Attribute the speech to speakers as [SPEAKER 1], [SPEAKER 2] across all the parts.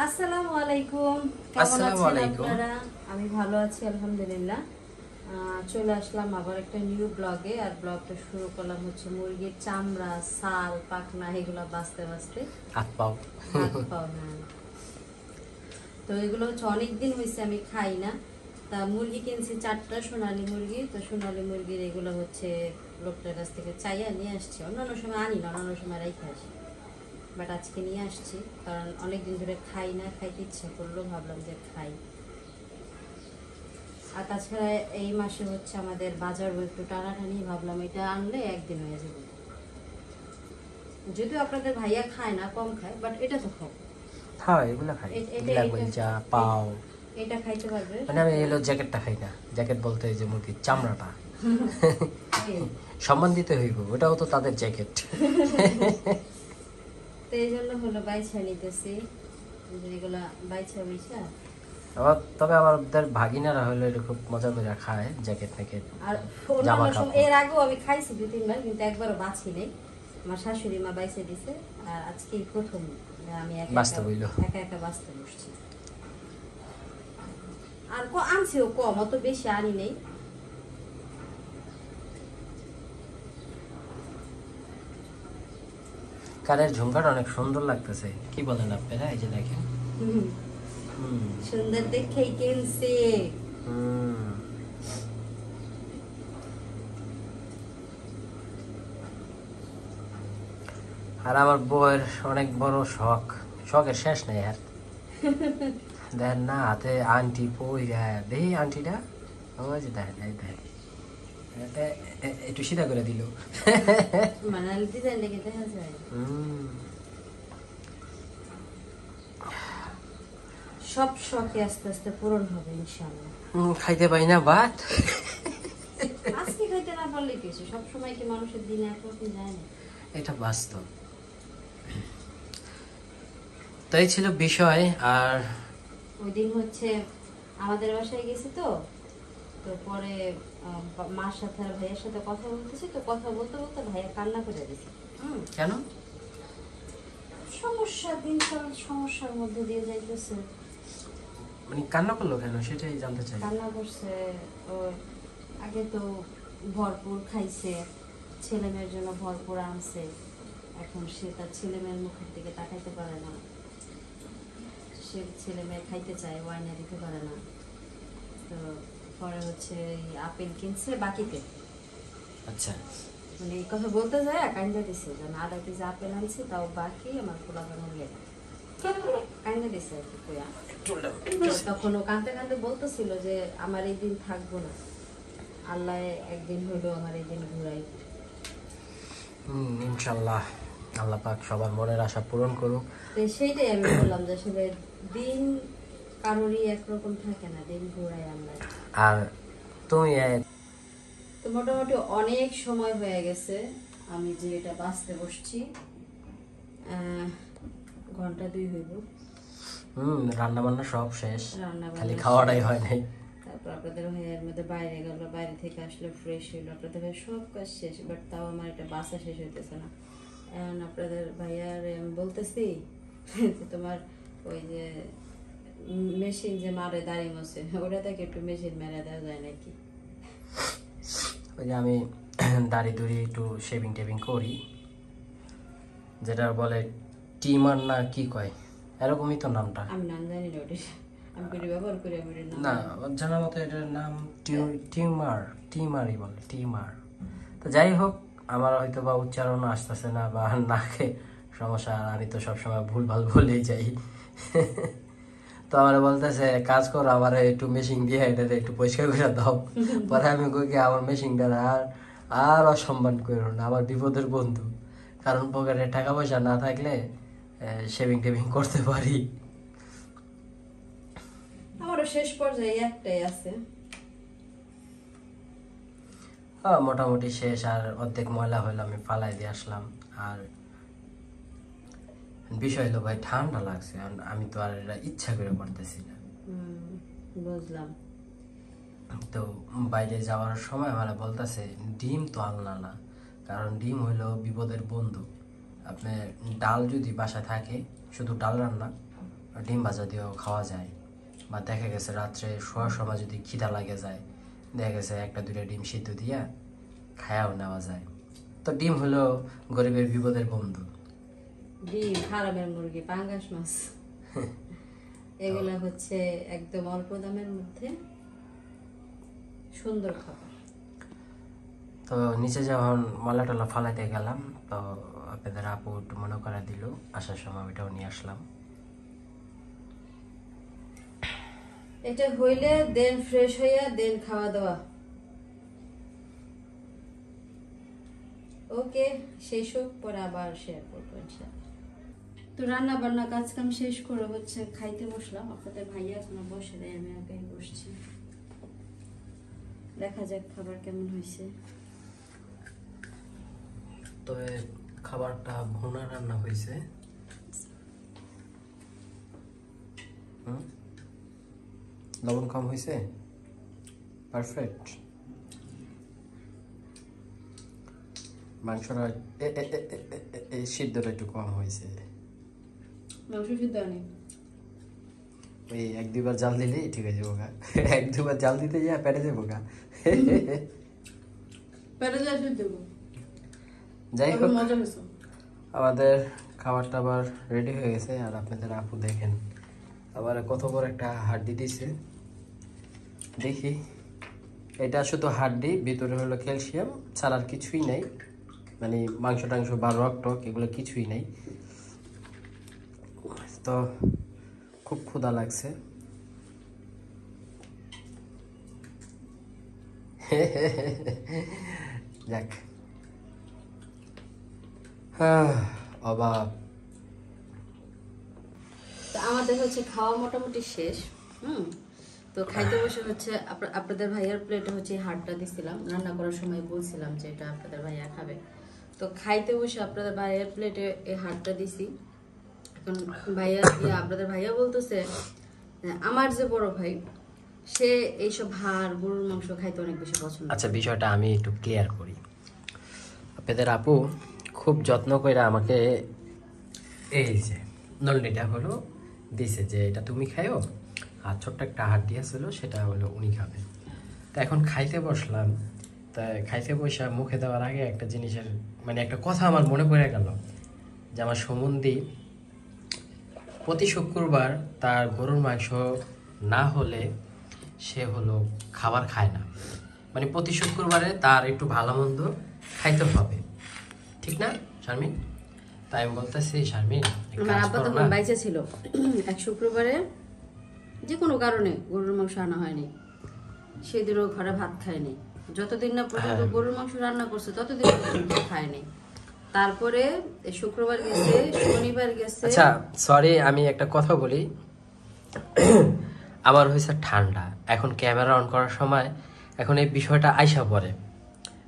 [SPEAKER 1] আসসালামু আলাইকুম, কেমন আছেন আপনারা? আমি ভালো আছি আলহামদুলিল্লাহ। চলে আসলাম আবার একটা নিউ ব্লগে। আর ব্লগটা শুরু করলাম হচ্ছে মুরগির চামড়া, ছাল, পাখনা এগুলো বাঁচতে বাঁচতে
[SPEAKER 2] হাত পাও।
[SPEAKER 1] হ্যাঁ। তো এগুলো হচ্ছে অনেকদিন হয়েছে আমি খাই না। তা মুরগি কিনছি 4টা সোনালী মুরগি। তো সোনালী মুরগির এগুলো হচ্ছে লোকটার কাছ থেকে চাইয়া নিয়ে আসছি। অন্যান্য সময় আনি না, অন্যান্য সময় রেখে আসি, বাট আজকে নিয়ে আসছি কারণ অনেকদিন ধরে খাই না, খাইতে ইচ্ছা করলো, ভাবলাম যে খাই। আর তাছাড়া এই মাসে হচ্ছে আমাদের বাজারও একটু টানাটানি, ভাবলাম এটা আনলে একদিন হয়ে যাবে। যদিও আপনাদের ভাইয়া খায় না, কম খায়, বাট এটা তো খাও।
[SPEAKER 2] হ্যাঁ, এগুলো খাই। গিলা কলিজা, পাও।
[SPEAKER 1] এটা খাইতে পারবে।
[SPEAKER 2] মানে আমি এলো জ্যাকেটটা খাই না। জ্যাকেট বলতে এই যে মুরগির চামড়াটা সম্মান দিতে হইব, ওটাও তো তাদের জ্যাকেট।
[SPEAKER 1] তো এই জন্য হলো বাইছা নিতেছি, যেগুলা বাইছা বইছা।
[SPEAKER 2] আবার তবে আমাদের ভাগিনারা হলো এটা খুব মজা করে খায় জ্যাকেট ম্যাকেট।
[SPEAKER 1] আর অন্যান্য সময় এর আগেও আমি খাইছি 2-3 বার, কিন্তু একবারও বাছি নেই। আমার শাশুড়ি মা বাইছে দিছে, আর আজকেই প্রথম আমি একা একা বাঁচতে বসছি। আর আনছিও কম, অত বেশি আনি নেই।
[SPEAKER 2] কানের ঝুমকাটা অনেক সুন্দর লাগতেছে, কি বলেন আপনারা? এই যে দেখেন,
[SPEAKER 1] সুন্দর দেখেই কিনছে।
[SPEAKER 2] আর আমার বউয়ের অনেক বড় শখ, শখের শেষ নেই আর। দেখেন না, হাতে আংটি পইরা, দেখি আংটিটা, ওই যে দেখেন, এই দেখেন, একটু সিধা করে দিল।
[SPEAKER 1] মানে ডিজাইন দেখে দেখা যায়। সব শখে আস্তে আস্তে পূরণ হবে ইনশাআল্লাহ।
[SPEAKER 2] খাইতে পাই না ভাত।
[SPEAKER 1] আজকে খাইতে না পারলে কিছু, সব সময় কি মানুষের দিনে একরকম যায় না?
[SPEAKER 2] এটা বাস্তব। তাই ছিল বিষয়। আর
[SPEAKER 1] ওই দিন হচ্ছে আমাদের বাসায় গেছি, তো পরে মার সাথে আর ভাইয়ের সাথে কথা বলতেছি, তো কথা বলতে বলতে ভাইয়া কান্না করে দিছে।
[SPEAKER 2] কেন?
[SPEAKER 1] সমস্যা, দিনকাল সমস্যার মধ্যে দিয়ে যাইতেছে।
[SPEAKER 2] মানে কান্না করলো কেন সেটাই জানতে চাই।
[SPEAKER 1] কান্না করছে, আগে তো ভরপুর খাইছে, ছেলে মেয়ের জন্য ভরপুর আনছে, এখন সে তার ছেলে মেয়ের মুখের দিকে তাকাইতে পারে না। সে ছেলে মেয়ে খাইতে চায়, ওয়াইনা দিতে পারে না। তো পরে হচ্ছে আপেল কিনছে বাকিতে।
[SPEAKER 2] আচ্ছা,
[SPEAKER 1] মানে এই কথা বলতে যায় কান্দা দিছে, যে আধা কেজি আপেল আনছে, তাও বাকি আমার খোলা বানো লেগে কান্দা দিছে আর কি কইয়া। তখন ও কাঁদতে কাঁদতে বলতেছিল যে আমার এই দিন থাকবো না, আল্লাহ একদিন হইলো আমার এই দিন ঘুরাই।
[SPEAKER 2] ইনশাল্লাহ আল্লাহ পাক সবার মনের আশা পূরণ করুক।
[SPEAKER 1] সেইটাই আমি বললাম যে আসলে দিন কারোরই একরকম থাকে না, দিন ঘুরাই আল্লাহ।
[SPEAKER 2] আর তুমি
[SPEAKER 1] তো মোটামুটি অনেক সময় হয়ে গেছে আমি যে এটা বাঁচতে বসছি, ঘন্টা 2 হইব।
[SPEAKER 2] রান্না বান্না সব শেষ, খালি খাওয়াটাই হয় নাই।
[SPEAKER 1] তারপর আপনাদের ভাইয়ের মধ্যে বাইরে গেল, বাইরে থেকে আসলে ফ্রেশ হইলো, আপনাদের ভাই সব কাজ শেষ, বাট তাও আমার এটা বাসা শেষ হইতেছে না। এখন আপনাদের ভাইয়ার আমি বলতেছি তোমার ওই যে মেশিন যে মারে দাড়ি মোছে, ওটা থেকে একটু মেশিন মেরে দেওয়া যায় নাকি?
[SPEAKER 2] ওই যে আমি দাড়ি দুড়ি একটু শেভিং টেভিং করি, যেটা বলে টিমার না কি কয়, এরকমই তো নামটা।
[SPEAKER 1] আমি নাম জানি না ওটা, আমি করে ব্যবহার করি, আমি
[SPEAKER 2] না জানার মতো এটার নাম টিমারই বলে, টিমার। তো যাই হোক, আমার হয়তো বা উচ্চারণ আসতেছে না বা নাকে সমস্যা, আমি তো সবসময় ভুলভাল বলেই যাই। তো আমার বলতেছে কাজ করো, আমার একটু মেশিন দিয়ে এটা একটু পরিষ্কার করে দাও। পরে আমি কই কি আমার মেশিনটা আর অসম্মান করো না, আমার বিপদের বন্ধু, কারণ পকেটে টাকা পয়সা না থাকলে শেভিং টেভিং করতে পারি।
[SPEAKER 1] আমারও শেষ পর্যায়ে একটাই আছে।
[SPEAKER 2] মোটামুটি শেষ, আর অর্ধেক ময়লা হইলো আমি ফালাই দিয়ে আসলাম। আর বিষয় হলো ভাই ঠান্ডা লাগছে, আমি তো আর এটা ইচ্ছা করে করতেছি না।
[SPEAKER 1] বুঝলাম।
[SPEAKER 2] তো বাইরে যাওয়ার সময় আমার বলতেছে ডিম তো আনলা না, কারণ ডিম হইলো বিপদের বন্ধু। আপনি ডাল যদি বাসায় থাকে, শুধু ডাল রান্না, ডিম ভাজা দিয়েও খাওয়া যায়, বা দেখা গেছে রাত্রে শোয়ার সময় যদি খিদা লাগে যায়, দেখা গেছে একটা দুইটা ডিম সিদ্ধ দিয়া খায়াও নেওয়া যায়। তো ডিম হলো গরিবের বিপদের বন্ধু।
[SPEAKER 1] ডিম, ফার্মের মুরগি, পাঙ্গাস মাছ, এগুলা হচ্ছে একদম অল্প দামের মধ্যে সুন্দর খাবার।
[SPEAKER 2] তো নিচে যখন ময়লা টলা ফালাইতে গেলাম, তো আপনাদের আপু একটু মনে করে দিল, আসার সময় ওইটাও নিয়ে আসলাম।
[SPEAKER 1] এটা হইলে দেন ফ্রেশ হইয়া দেন খাওয়া দাওয়া। ওকে, শেষ হোক, পরে আবার শেয়ার করবো ইনশাআল্লাহ। তো রান্না বান্না কাজ কাম শেষ করে হচ্ছে খাইতে বসলাম। আপনাদের ভাইয়া এখনো বসে দেয়, আমি আগে বসছি। দেখা যাক খাবার কেমন হয়েছে।
[SPEAKER 2] তবে খাবারটা ভুনা রান্না হয়েছে। লবণ কম হয়েছে, পারফেক্ট। মাংসটা সিদ্ধটা একটু কম হয়েছে।
[SPEAKER 1] মাংস সিদ্ধ নেই,
[SPEAKER 2] ওই এক দুইবার জাল দিলেই ঠিক আছে বোকা। এক দুবার জাল দিতে যা পেটে যাবো গা।
[SPEAKER 1] পেটে যায় সিদ্ধ।
[SPEAKER 2] যাই হোক, আমাদের খাবার টাবার রেডি হয়ে গেছে। আর আপনাদের আপু দেখেন আবার কত বড় একটা হাড্ডি দিছে। দেখি, এটা শুধু হাড্ডি, ভিতরে হলো ক্যালসিয়াম, ছাড়ার কিছুই নাই। মানে মাংস টাংস বা রক টক এগুলো কিছুই নাই। তো খুব ক্ষুধা লাগছে। যাক, অভাব।
[SPEAKER 1] তো আমাদের হচ্ছে খাওয়া মোটামুটি শেষ। তো খাইতে বসে হচ্ছে আপনাদের ভাইয়ার প্লেটে হচ্ছে হাড়টা দিছিলাম, রান্না করার সময় বলছিলাম যে এটা আপনাদের ভাইয়া খাবে। তো খাইতে বসে আপনাদের ভাইয়ার প্লেটে এই হাড়টা দিছি। এখন ভাইয়া আপনাদের ভাইয়া বলতেছে আমার যে বড় ভাই, সে এইসব হাড় গরুর মাংস খাইতে অনেক বেশি পছন্দ।
[SPEAKER 2] আচ্ছা, বিষয়টা আমি একটু ক্লিয়ার করি। আপনাদের আপু খুব যত্ন করে আমাকে এই যে নলনিটা হলো দিছে যে এটা তুমি খাইও, আর ছোট্ট একটা হাড্ডি ছিল সেটা হলো উনি খাবে। তা এখন খাইতে বসলাম। তা খাইতে বসা মুখে দেওয়ার আগে একটা জিনিসের মানে একটা কথা আমার মনে পড়ে গেল, যে আমার সম্বন্ধী প্রতি শুক্রবার তার গরুর মাংস না হলে সে হলো খাবার খায় না। মানে প্রতি শুক্রবারে তার একটু ভালো মন্দ খাইতে হবে, ঠিক না শারমিন? তাই আমি বলতেছি, শারমিন
[SPEAKER 1] আমার আব্বা তখন বাইচে ছিল, এক শুক্রবারে যে কোনো কারণে গরুর মাংস আনা হয়নি, সেদিনও ঘরে ভাত খায়নি। যতদিন না পর্যন্ত গরুর মাংস রান্না করছে ততদিন পর্যন্ত খায়নি। তারপরে শুক্রবার গেছে, শনিবার গেছে।
[SPEAKER 2] আচ্ছা সরি, আমি একটা কথা বলি। আমার হয়েছে ঠান্ডা, এখন ক্যামেরা অন করার সময় এখন এই বিষয়টা আইসা পড়ে,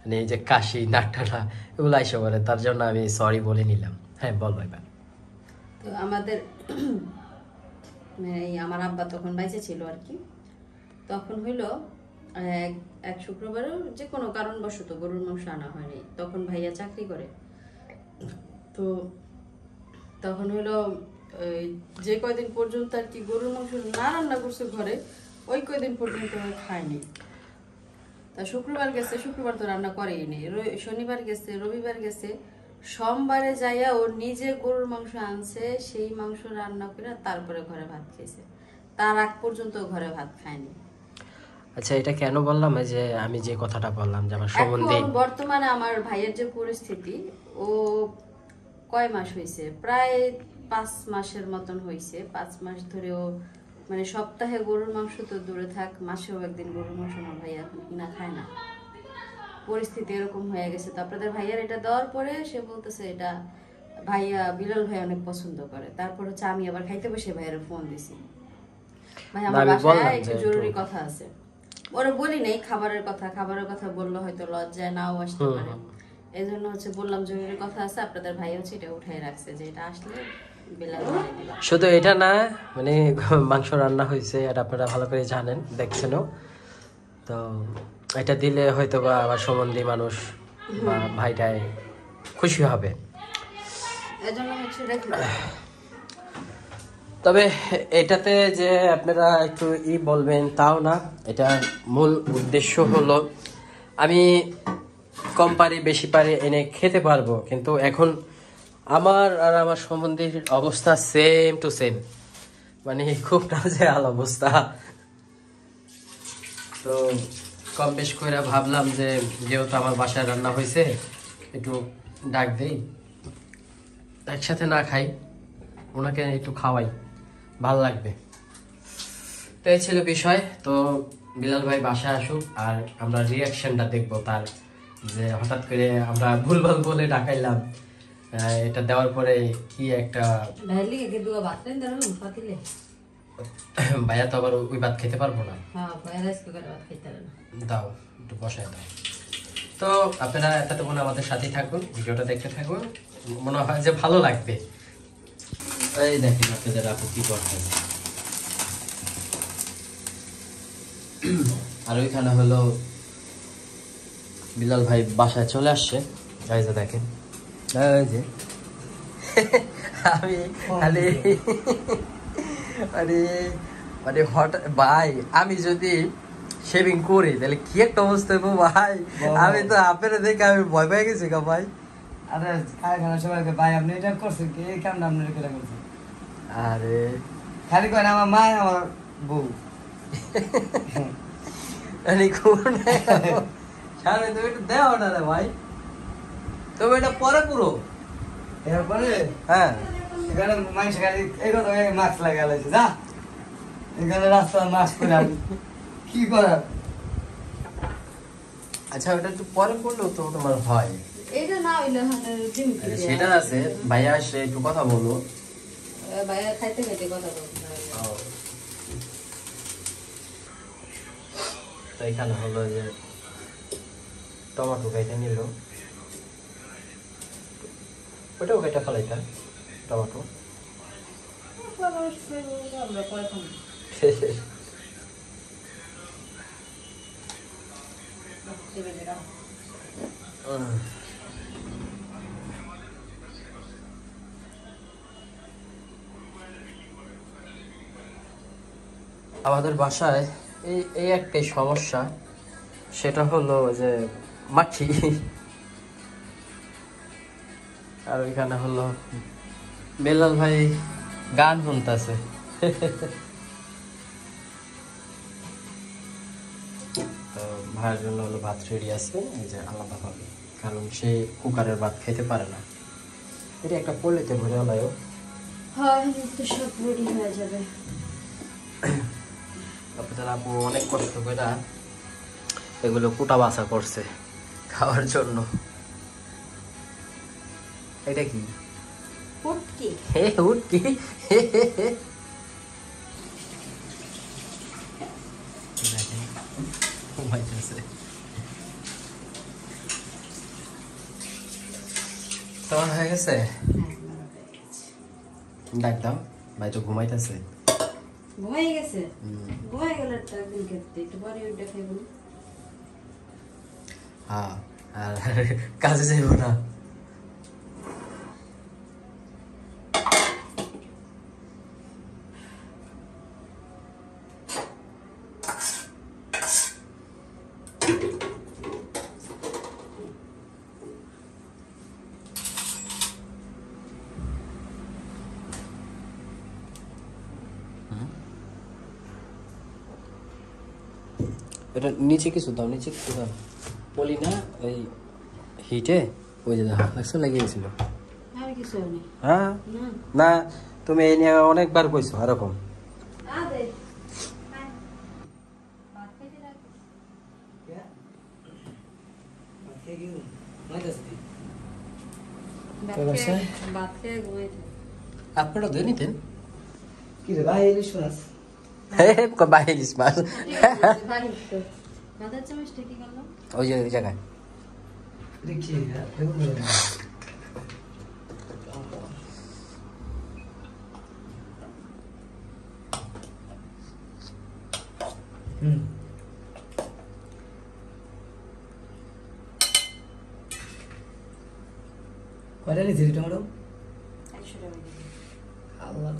[SPEAKER 2] মানে এই যে কাশি নাকটানা এগুলো আইসা পড়ে, তার জন্য আমি সরি বলে নিলাম। হ্যাঁ বল ভাইবা।
[SPEAKER 1] তো আমাদের আমার আব্বা তখন বাইচে ছিল আর কি। তখন হইলো এক শুক্রবারে যে কোনো কারণবশত গরুর মাংস আনা হয়নি। তখন ভাইয়া চাকরি করে। তো তখন হইলো যে কয়দিন পর্যন্ত আর কি গরুর মাংস না রান্না করছে ঘরে, ওই কয়দিন পর্যন্ত খায়নি। তা শুক্রবার গেছে, শুক্রবার তো রান্না করেই নি। শনিবার গেছে, রবিবার গেছে, সোমবারে যাইয়া ও নিজে গরুর মাংস আনছে, সেই মাংস রান্না করে তারপরে ঘরে ভাত খেয়েছে। তার আগ পর্যন্ত ঘরে ভাত খায়নি।
[SPEAKER 2] আচ্ছা, এটা কেন বললাম? যে আমি যে কথাটা বললাম যে আমার সম্বন্ধে
[SPEAKER 1] বর্তমানে আমার ভাইয়ের যে পরিস্থিতি, ও কয় মাস হয়েছে, প্রায় 5 মাসের মতন হয়েছে। 5 মাস ধরে ও মানে সপ্তাহে গরুর মাংস তো দূরে থাক, মাসেও একদিন গরুর মাংস আমার ভাইয়া এখন কিনা খায় না। পরিস্থিতি এরকম হয়ে গেছে। তো আপনাদের ভাইয়ার এটা দেওয়ার পরে সে বলতেছে এটা ভাইয়া, বিলাল ভাই অনেক পছন্দ করে। তারপর হচ্ছে আমি আবার খাইতে বসে ভাইয়ের ফোন দিছি, ভাই আমার বাসায় একটু জরুরি কথা আছে। ওরা বলি নাই খাবারের কথা বললো হয়তো লজ্জায় নাও আসতে পারে, এই জন্য হচ্ছে বললাম জরুরি কথা আছে। আপনাদের ভাই হচ্ছে এটা উঠাই রাখছে যে এটা আসলে
[SPEAKER 2] শুধু এটা না, মানে মাংস রান্না হয়েছে আর আপনারা ভালো করে জানেন, দেখছেনও। তো এটা দিলে হয়তো বা আমার সম্বন্ধী মানুষ বা ভাইটাই খুশি হবে। তবে এটাতে যে আপনারা একটু বলবেন তাও না, এটা মূল উদ্দেশ্য হলো আমি কম পারি বেশি পারি এনে খেতে পারবো, কিন্তু এখন আমার আর আমার সম্বন্ধীর অবস্থা সেম টু সেম, মানে খুব নাজেহাল অবস্থা। তো কম বেশ করে ভাবলাম যে যেহেতু আমার বাসায় রান্না হয়েছে একটু ডাক দেই, একসাথে না খাই, ওনাকে একটু খাওয়াই, ভাল লাগবে। তো এই ছিল বিষয়। তো বিলাল ভাই বাসায় আসুক আর আমরা রিয়াকশনটা দেখবো তার, যে হঠাৎ করে আমরা ভুলভাল বলে ডাকাইলাম, এটা দেওয়ার পরে কি একটা ভাইয়া তো আবার ওই ভাত খেতে পারবো না। দাও একটু বসায় দাও। তো আপনারা এতক্ষণ আমাদের সাথেই থাকুন, ভিডিওটা দেখতে থাকুন, মনে হয় যে ভালো লাগবে। এই দেখেন আপনাদের আপু কি করছেন। আর ওইখানে হলো বিলাল ভাই বাসায় চলে আসছে, এই যে দেখেন, এই যে আমি খালি মানে মানে হঠাৎ ভাই আমি যদি শেভিং করি তাহলে কি একটা অবস্থা হইব ভাই, আমি তো আপনারা দেখে আমি ভয় পেয়ে গেছি গা ভাই।
[SPEAKER 3] আরে কারখানা সবাইকে ভাই আপনি এটা করছেন কি, এই কামটা আপনার করে করছেন?
[SPEAKER 2] আরে
[SPEAKER 3] খালি করেন আমার মা আমার বউ
[SPEAKER 2] মানে কোন সামনে তুমি একটু দেও না রে ভাই, তবে এটা পরে পুরো
[SPEAKER 3] এরপরে
[SPEAKER 2] হ্যাঁ
[SPEAKER 3] এখানে মানুষ খালি এই কথা মাস্ক লাগা লাগছে, যা এখানে রাস্তা মাস্ক করে আমি কি করার।
[SPEAKER 2] আচ্ছা ওটা একটু পরে করলেও তো তোমার হয়।
[SPEAKER 1] এটা না হইলে
[SPEAKER 2] সেটা আছে, ভাইয়া আসলে একটু কথা বলবো,
[SPEAKER 1] ভাইয়া খাইতে খাইতে কথা বলতে।
[SPEAKER 2] তো এখানে হলো যে টমেটো কেটে নিল, ওটাও কেটে ফেলাইতাম টমেটো।
[SPEAKER 1] আমরা পরে খাবো।
[SPEAKER 2] আমাদের বাসায় এই একটাই সমস্যা, সেটা হলো যে মাছি। আর ওইখানে হলো বেলাল ভাই গান শুনতেছে। তো ভাইয়ের জন্য হলো ভাত রেডি আছে, এই যে আলাদা হবে, কারণ সে কুকারের ভাত খেতে পারে না। এটা একটা পলিতে ভরে হলায়ও
[SPEAKER 1] হ্যাঁ তো সব রেডি হয়ে যাবে।
[SPEAKER 2] আপনাদের আপু অনেক কষ্ট করে এগুলো কুটা বাছা করছে খাওয়ার জন্য। এটা কি
[SPEAKER 1] উটকি?
[SPEAKER 2] হে উটকি, ঘুমাইতেছে। তোমার হয়ে গেছে? ডাক দাও, ভাই তো ঘুমাইতেছে।
[SPEAKER 1] ঘুমাই গেছে? ঘুমাই গেলে একদিন খেতে একটু পরে উঠে খাইব।
[SPEAKER 2] হ্যাঁ, আর কাজে যাইব না। এটা নিচে কিছু দাও, নিচে কিছু দাও, বলি না এই হিটে ওই যে দেখা লাগছে লাগিয়ে গেছিল।
[SPEAKER 1] আমি কিছু নেই।
[SPEAKER 2] হ্যাঁ না, তুমি এই নিয়ে অনেকবার কইছো এরকম। আপনারা ধরে নিতেন
[SPEAKER 3] কি রে ভাই, ইলিশ মাছ?
[SPEAKER 2] বাহিলিস মাছ ওই যে ওই জায়গায়।
[SPEAKER 3] দেখি কয়টা নিয়েছি টমেটো?
[SPEAKER 1] 100 টাকা।
[SPEAKER 3] আল্লাহ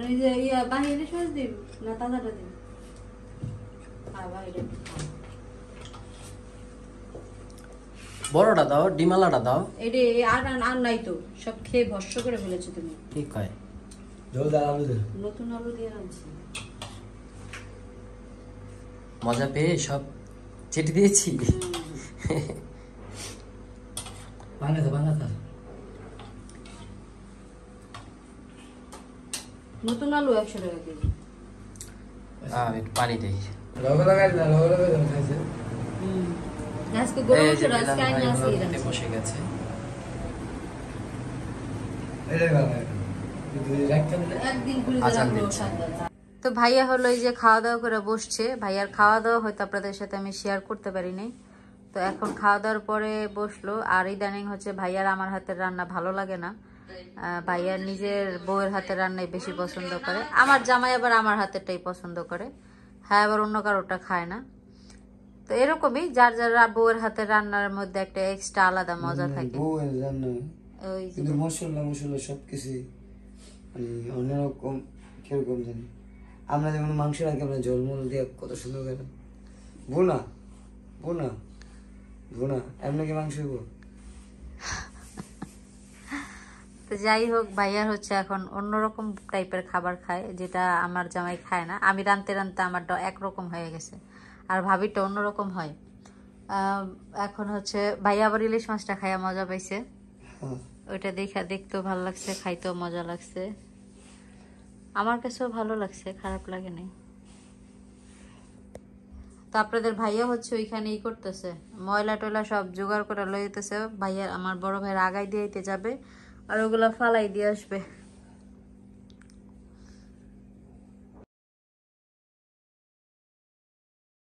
[SPEAKER 1] ওই যে বাহিরে সস দিন না তাজাটা দিন? বাইরে
[SPEAKER 2] বড়টা দাও, ডিমালাটা দাও।
[SPEAKER 1] এটা আর আর নাই তো, সব খেয়ে ভস্য করে ফেলেছো তুমি।
[SPEAKER 2] কি কয়?
[SPEAKER 3] জলদার আলু দে।
[SPEAKER 1] নতুন আলু দিয়ে রাঁধছি।
[SPEAKER 2] মজা পেয়ে সব চেটে দিয়েছি।
[SPEAKER 3] বানাতে
[SPEAKER 1] নতুন আলু 100 টাকা কেজি।
[SPEAKER 2] আমি একটু পানি দিই।
[SPEAKER 3] লগা খাইছে।
[SPEAKER 1] আজকে গরম
[SPEAKER 2] এই যে
[SPEAKER 1] ছিল, আজকে
[SPEAKER 2] মিলান
[SPEAKER 1] আইনা
[SPEAKER 2] ভাই
[SPEAKER 1] আসি
[SPEAKER 2] হলো
[SPEAKER 1] এরকম।
[SPEAKER 2] খেতে বসে গেছে।
[SPEAKER 3] এটা বানায় কিন্তু রাখতে না।
[SPEAKER 1] একদিন ঘুরে
[SPEAKER 2] আজান
[SPEAKER 1] যাবো
[SPEAKER 2] দিচ্ছে।
[SPEAKER 1] তো ভাইয়া হলো এই যে খাওয়া দাওয়া করে বসছে। ভাইয়ার খাওয়া দাওয়া হয়তো আপনাদের সাথে আমি শেয়ার করতে পারি নাই। তো এখন খাওয়া দাওয়ার পরে বসলো। আর ইদানিং হচ্ছে ভাইয়ার আমার হাতের রান্না ভালো লাগে না। ভাইয়ার নিজের বউয়ের হাতের রান্নাই বেশি পছন্দ করে। আমার জামাই আবার আমার হাতেরটাই পছন্দ করে, হ্যাঁ আবার অন্য কারোরটা খায় না। তো এরকমই যার যার বউয়ের হাতের রান্নার মধ্যে একটা এক্সট্রা আলাদা মজা থাকে।
[SPEAKER 3] বউয়ের রান্না
[SPEAKER 1] ওই যে
[SPEAKER 3] কিন্তু মশলা সবকিছু মানে অন্যরকম, কিরকম জানি। আমরা যেমন মাংস রাখি, আমরা জলমল দিয়ে কত সুন্দর করে বোনা বোনা বোনা এমনি কি মাংস হইব?
[SPEAKER 1] তো যাই হোক, ভাইয়ার হচ্ছে এখন অন্যরকম টাইপের খাবার খায়, যেটা আমার জামাই খায় না। আমি রানতে রানতে আমারটা একরকম হয়ে গেছে, আর ভাবিটা অন্যরকম হয়। এখন হচ্ছে ভাইয়া আবার ইলিশ মাছটা খাইয়া মজা পাইছে। ওইটা দেখতেও ভালো লাগছে, খাইতেও মজা লাগছে। আমার কাছেও ভালো লাগছে, খারাপ লাগে নাই। তো আপনাদের ভাইয়া হচ্ছে ওইখানে ই করতেছে, ময়লা টয়লা সব জোগাড় করে লইতেছে। ভাইয়া আমার বড় ভাইয়ের আগাই দিয়ে যাবে, আর ওগুলা ফালাই দিয়ে আসবে।